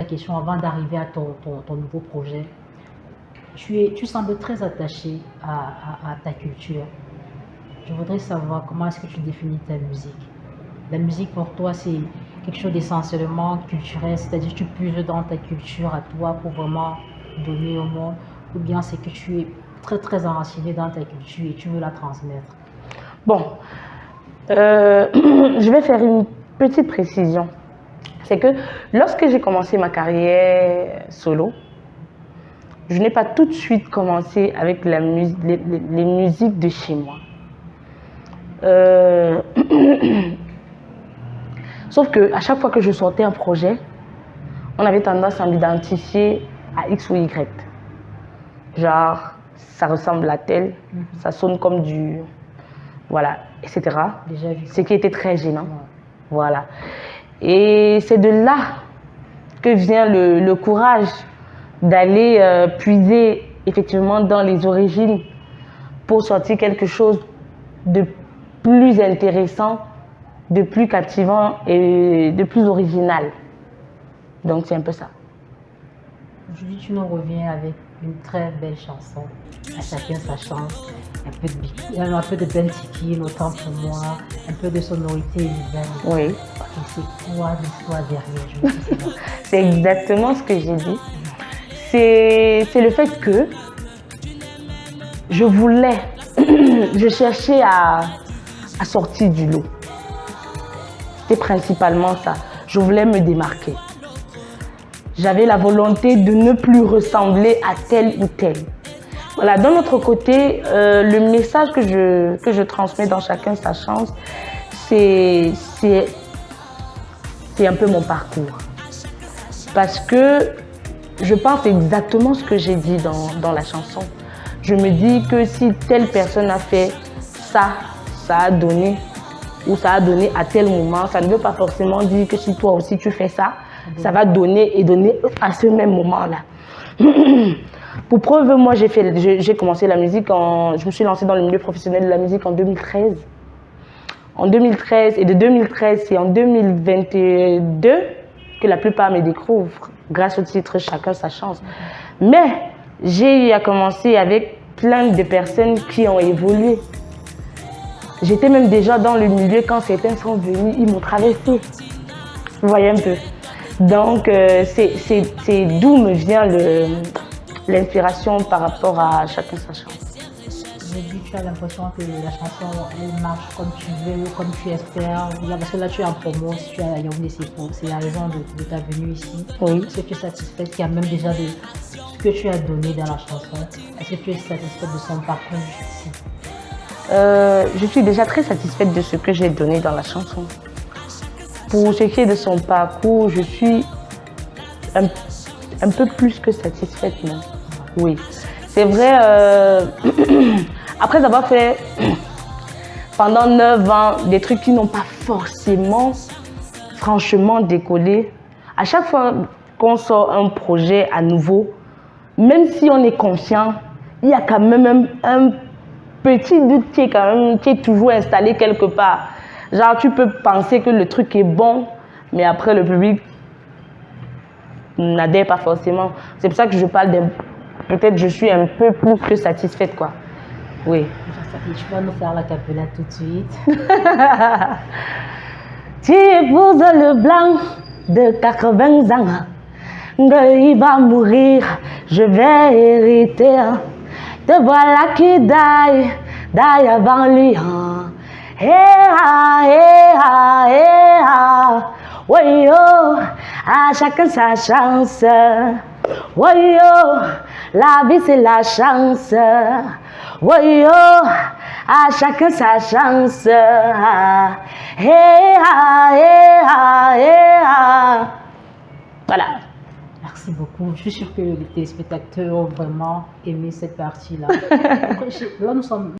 question avant d'arriver à ton nouveau projet. Tu sembles très attaché à ta culture. Je voudrais savoir comment est-ce que tu définis ta musique. La musique pour toi, c'est quelque chose d'essentiellement culturel, c'est-à-dire tu puises dans ta culture à toi pour vraiment donner au monde, ou bien c'est que tu es très très enraciné dans ta culture et tu veux la transmettre. Bon, je vais faire une petite précision. C'est que lorsque j'ai commencé ma carrière solo, je n'ai pas tout de suite commencé avec les musiques de chez moi. Sauf qu'à chaque fois que je sortais un projet, on avait tendance à m'identifier à X ou Y. Genre, ça ressemble à tel, ça sonne comme du... Voilà, etc. Déjà vu. Ce qui était très gênant. Ouais. Voilà. Et c'est de là que vient le courage d'aller puiser effectivement dans les origines pour sortir quelque chose de plus intéressant, de plus captivant et de plus original. Donc c'est un peu ça. Aujourd'hui, tu nous reviens avec une très belle chanson. À chacun sa chance. Un peu de Ben Tiki, autant pour moi. Un peu de sonorité urbaine. Oui. Et c'est quoi l'histoire derrière? Je veux savoir. C'est exactement ce que j'ai dit. C'est le fait que je voulais, je cherchais à sortir du lot. C'était principalement ça. Je voulais me démarquer. J'avais la volonté de ne plus ressembler à tel ou tel. Voilà, d'un autre côté, le message que je transmets dans chacun sa chance, c'est un peu mon parcours. Parce que je pense exactement ce que j'ai dit dans la chanson. Je me dis que si telle personne a fait ça, ça a donné, ou ça a donné à tel moment, ça ne veut pas forcément dire que si toi aussi tu fais ça, ça va donner et donner à ce même moment-là. Pour preuve, moi j'ai commencé la musique, je me suis lancée dans le milieu professionnel de la musique en 2013. En 2013, et de 2013, c'est en 2022 que la plupart me découvrent grâce au titre Chacun sa chance. Mais j'ai eu à commencer avec plein de personnes qui ont évolué. J'étais même déjà dans le milieu quand certains sont venus, ils m'ont traversé. Vous voyez un peu. Donc c'est d'où me vient l'inspiration par rapport à Chacun sa chance. Aujourd'hui, tu as l'impression que la chanson, elle marche comme tu veux, comme tu espères. Parce que là, tu es en promo, si tu es à Yaoundé, c'est la raison de ta venue ici. Oui. Est-ce que tu es satisfaite qu'il y a même déjà de ce que tu as donné dans la chanson? Est-ce que tu es satisfaite de son parcours jusqu'ici? Je suis déjà très satisfaite de ce que j'ai donné dans la chanson. Pour ce qui est de son parcours, je suis un peu plus que satisfaite, non? Oui. C'est vrai, après avoir fait pendant 9 ans des trucs qui n'ont pas forcément, franchement décollé, à chaque fois qu'on sort un projet à nouveau, même si on est conscient, il y a quand même un petit doute qui est toujours installé quelque part. Genre, tu peux penser que le truc est bon, mais après le public n'adhère pas forcément. C'est pour ça que je parle d'un... Peut-être je suis un peu plus que satisfaite, quoi. Oui. Tu vas nous faire la capella tout de suite. Tu épouses le blanc de 80 ans. Il va mourir, je vais hériter. Te voilà qui die avant lui. Eh ah, eh ah, eh ah. Oui, oh, à chacun sa chance. Oui, oh, la vie c'est la chance. Oui, oh, à chacun sa chance. Eh ah, eh ah, eh ah. Voilà. Merci beaucoup. Je suis sûre que les téléspectateurs ont vraiment aimé cette partie-là. Là, nous sommes